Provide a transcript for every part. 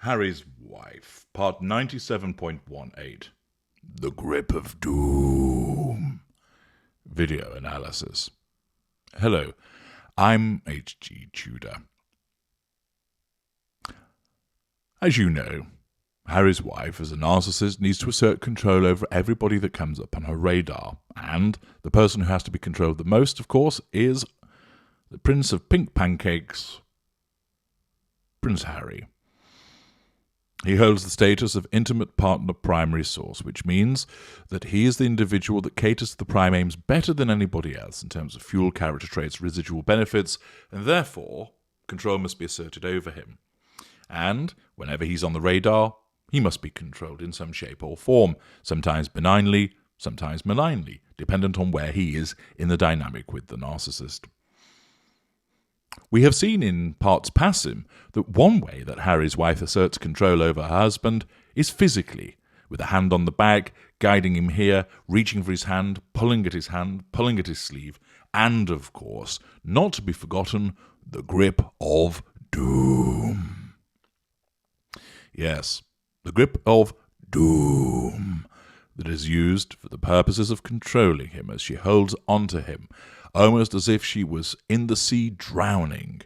Harry's Wife, part 97.18. The Grip of Doom. Video analysis. Hello, I'm H.G. Tudor. As you know, Harry's wife, as a narcissist, needs to assert control over everybody that comes up on her radar. And the person who has to be controlled the most, of course, is the Prince of Pink Pancakes, Prince Harry. He holds the status of intimate partner primary source, which means that he is the individual that caters to the prime aims better than anybody else in terms of fuel, character traits, residual benefits, and therefore control must be asserted over him. And whenever he's on the radar, he must be controlled in some shape or form, sometimes benignly, sometimes malignly, dependent on where he is in the dynamic with the narcissist. We have seen in parts past him that one way that Harry's wife asserts control over her husband is physically, with a hand on the back, guiding him here, reaching for his hand, pulling at his sleeve, and, of course, not to be forgotten, the grip of doom. Yes, the grip of doom that is used for the purposes of controlling him as she holds onto him, almost as if she was in the sea drowning,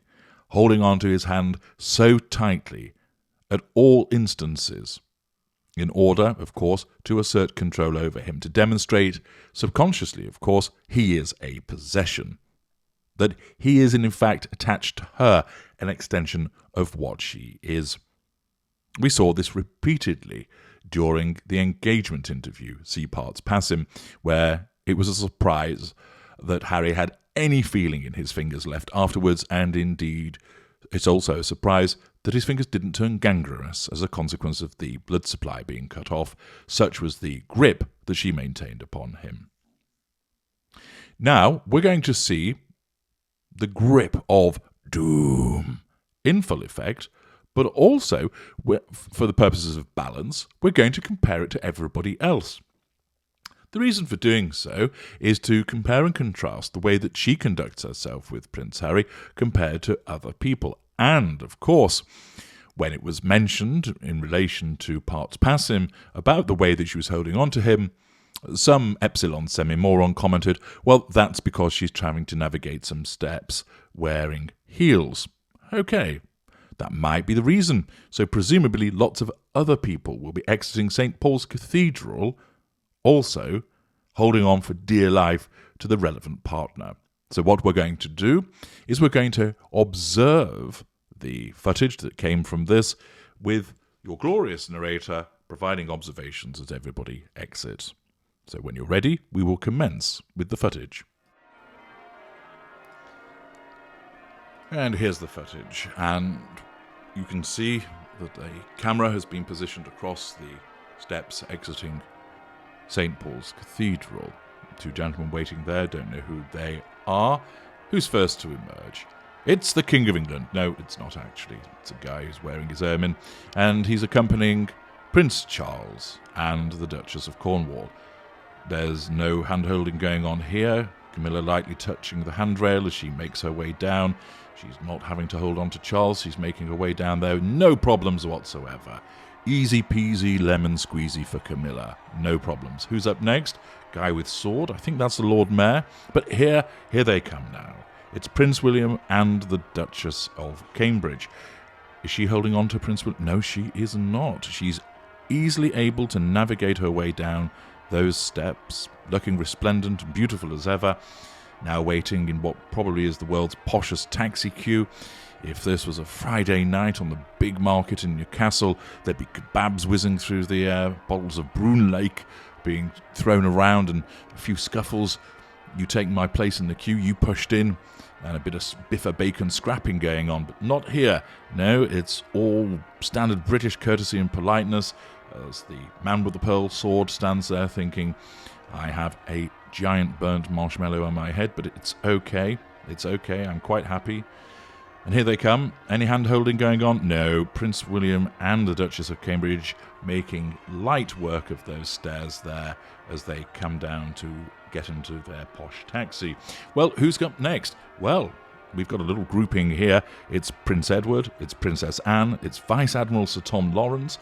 holding onto his hand so tightly at all instances, in order, of course, to assert control over him, to demonstrate, subconsciously, of course, he is a possession, that he is in fact attached to her, an extension of what she is. We saw this repeatedly during the engagement interview, see parts past him, where it was a surprise that Harry had any feeling in his fingers left afterwards, and indeed it's also a surprise that his fingers didn't turn gangrenous as a consequence of the blood supply being cut off. Such was the grip that she maintained upon him. Now we're going to see the grip of doom in full effect, but also, for the purposes of balance, we're going to compare it to everybody else. The reason for doing so is to compare and contrast the way that she conducts herself with Prince Harry compared to other people. And, of course, when it was mentioned in relation to parts past him about the way that she was holding on to him, some epsilon semi-moron commented, well, that's because she's trying to navigate some steps wearing heels. Okay, that might be the reason. So presumably lots of other people will be exiting St. Paul's Cathedral also holding on for dear life to the relevant partner. So what we're going to do is we're going to observe the footage that came from this with your glorious narrator providing observations as everybody exits. So when you're ready, we will commence with the footage. And here's the footage, and you can see that a camera has been positioned across the steps exiting St. Paul's Cathedral. Two gentlemen waiting there, don't know who they are. Who's first to emerge? It's the King of England. No, it's not actually. It's a guy who's wearing his ermine, and he's accompanying Prince Charles and the Duchess of Cornwall. There's no hand-holding going on here. Camilla lightly touching the handrail as she makes her way down. She's not having to hold on to Charles. She's making her way down there. No problems whatsoever. Easy peasy lemon squeezy for Camilla. No problems. Who's up next? Guy with sword. I think that's the Lord Mayor. But here they come now. It's Prince William and the Duchess of Cambridge. Is she holding on to Prince William? No, she is not. She's easily able to navigate her way down those steps, looking resplendent and beautiful as ever, now waiting in what probably is the world's poshest taxi queue. If this was a Friday night on the big market in Newcastle, there'd be kebabs whizzing through the air, bottles of Brune Lake being thrown around, and a few scuffles. You taking my place in the queue, you pushed in, and a bit of biffa bacon scrapping going on. But not here. No, it's all standard British courtesy and politeness, as the man with the pearl sword stands there thinking, I have a giant burnt marshmallow on my head, but it's okay. It's okay. I'm quite happy. And here they come. Any hand-holding going on? No. Prince William and the Duchess of Cambridge making light work of those stairs there as they come down to get into their posh taxi. Well, who's up next? Well, we've got a little grouping here. It's Prince Edward, it's Princess Anne, it's Vice Admiral Sir Tom Lawrence,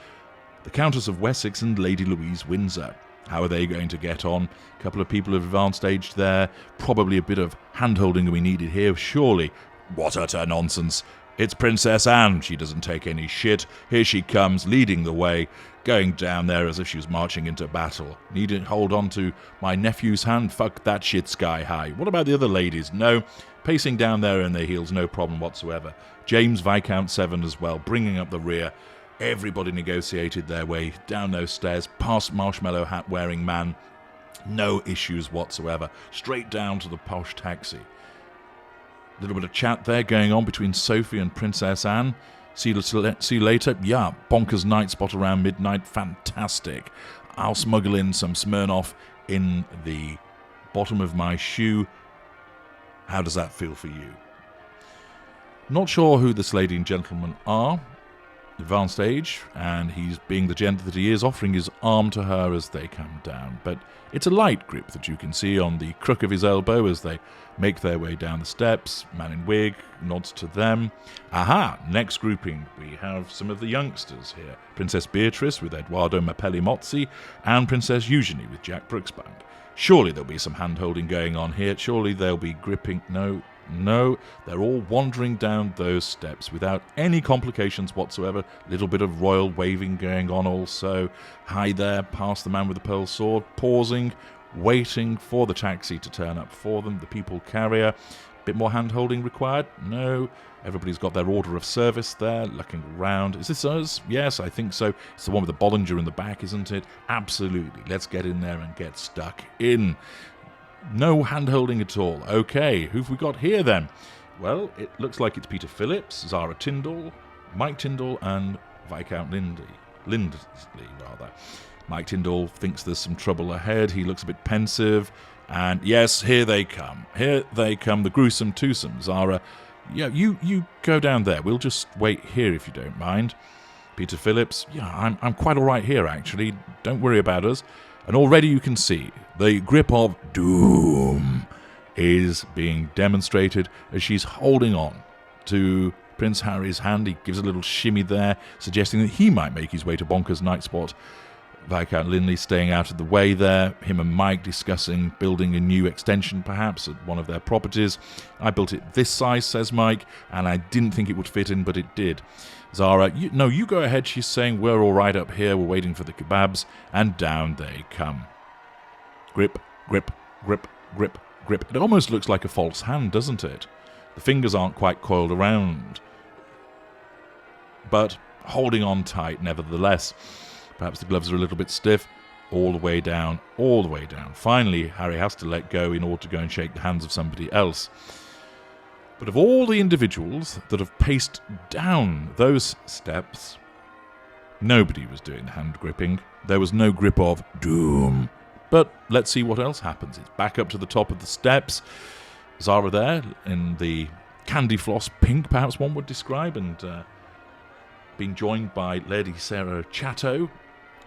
the Countess of Wessex and Lady Louise Windsor. How are they going to get on? A couple of people of advanced age there. Probably a bit of hand-holding we needed here, surely. What utter nonsense. It's Princess Anne. She doesn't take any shit. Here she comes, leading the way, going down there as if she was marching into battle. Need to hold on to my nephew's hand? Fuck that shit sky high. What about the other ladies? No. Pacing down there in their heels, no problem whatsoever. James Viscount Severn as well, bringing up the rear. Everybody negotiated their way down those stairs, past marshmallow hat wearing man. No issues whatsoever. Straight down to the posh taxi. A little bit of chat there going on between Sophie and Princess Anne. See you later. Yeah, bonkers night spot around midnight. Fantastic. I'll smuggle in some Smirnoff in the bottom of my shoe. How does that feel for you? Not sure who this lady and gentleman are. Advanced age, and he's, being the gent that he is, offering his arm to her as they come down. But it's a light grip that you can see on the crook of his elbow as they make their way down the steps. Man in wig nods to them. Aha! Next grouping, we have some of the youngsters here. Princess Beatrice with Edoardo Mapelli Mozzi, and Princess Eugenie with Jack Brooksbank. Surely there'll be some hand-holding going on here. Surely they'll be gripping... No, they're all wandering down those steps without any complications whatsoever. Little bit of royal waving going on also. Hi there, past the man with the pearl sword, pausing, waiting for the taxi to turn up for them. The people carrier. Bit more hand-holding required? No. Everybody's got their order of service there, looking around. Is this us? Yes, I think so. It's the one with the Bollinger in the back, isn't it? Absolutely. Let's get in there and get stuck in. No hand-holding at all. Okay, who've we got here then? Well, it looks like it's Peter Phillips, Zara Tyndall, Mike Tyndall, and Viscount Lindley. Mike Tyndall thinks there's some trouble ahead. He looks a bit pensive. And yes, here they come. Here they come, the gruesome twosome. Zara, yeah, you go down there. We'll just wait here if you don't mind. Peter Phillips, yeah, I'm quite all right here, actually. Don't worry about us. And already you can see the grip of doom is being demonstrated as she's holding on to Prince Harry's hand. He gives a little shimmy there, suggesting that he might make his way to Bonkers Night Spot. Viscount Lindley staying out of the way there. Him and Mike discussing building a new extension, perhaps, at one of their properties. I built it this size, says Mike, and I didn't think it would fit in, but it did. Zara, you go ahead, she's saying. We're all right up here. We're waiting for the kebabs. And down they come. Grip, grip, grip, grip, grip. It almost looks like a false hand, doesn't it? The fingers aren't quite coiled around, but holding on tight nevertheless. Perhaps the gloves are a little bit stiff. All the way down, all the way down. Finally, Harry has to let go in order to go and shake the hands of somebody else. But of all the individuals that have paced down those steps, nobody was doing the hand gripping. There was no grip of doom. But let's see what else happens. It's back up to the top of the steps. Zara there in the candy floss pink, perhaps one would describe, and being joined by Lady Sarah Chatto.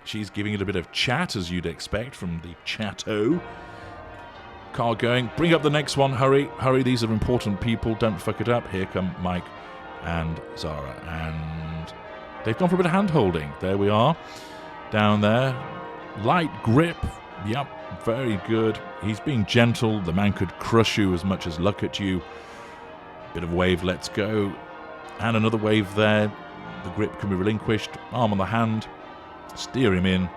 She's giving it a bit of chat, as you'd expect from the Chatto. Car going. Bring up the next one. Hurry, hurry. These are important people. Don't fuck it up. Here come Mike and Zara. And they've gone for a bit of hand-holding. There we are. Down there. Light grip. Yep, very good. He's being gentle. The man could crush you as much as look at you. Bit of wave, let's go. And another wave there. The grip can be relinquished. Arm on the hand. Steer him in.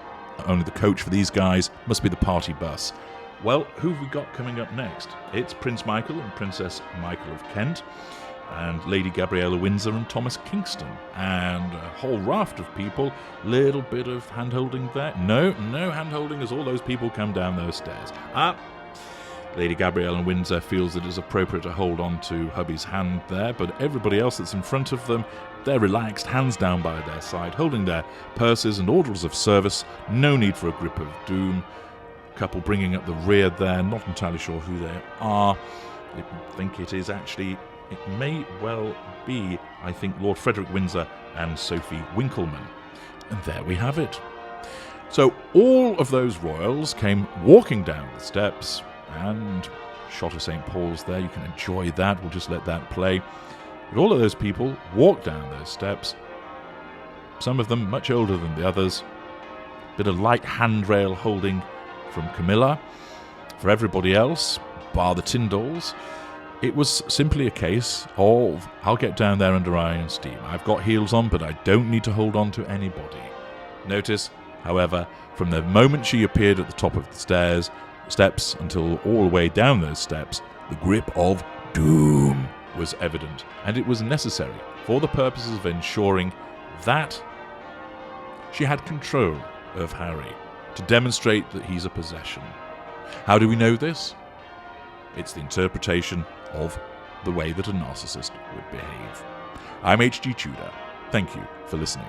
Only the coach for these guys. Must be the party bus. Well, who've we got coming up next? It's Prince Michael and Princess Michael of Kent, and Lady Gabriella Windsor and Thomas Kingston, and a whole raft of people. Little bit of hand-holding there. No hand-holding as all those people come down those stairs. Lady Gabriella Windsor feels that it's appropriate to hold on to hubby's hand there, but everybody else that's in front of them, they're relaxed, hands down by their side, holding their purses and orders of service. No need for a grip of doom. Couple bringing up the rear there, not entirely sure who they are. I think it is actually, it may well be, I think, Lord Frederick Windsor and Sophie Winkleman. And there we have it. So all of those royals came walking down the steps, and shot of St. Paul's there. You can enjoy that. We'll just let that play. But all of those people walk down those steps, some of them much older than the others. Bit of light handrail holding from Camilla. For everybody else, bar the Tyndalls, it was simply a case of, I'll get down there under iron steam. I've got heels on, but I don't need to hold on to anybody. Notice, however, from the moment she appeared at the top of the steps until all the way down those steps, the grip of doom was evident, and it was necessary for the purposes of ensuring that she had control of Harry, to demonstrate that he's a possession. How do we know this? It's the interpretation of the way that a narcissist would behave. I'm H.G. Tudor. Thank you for listening.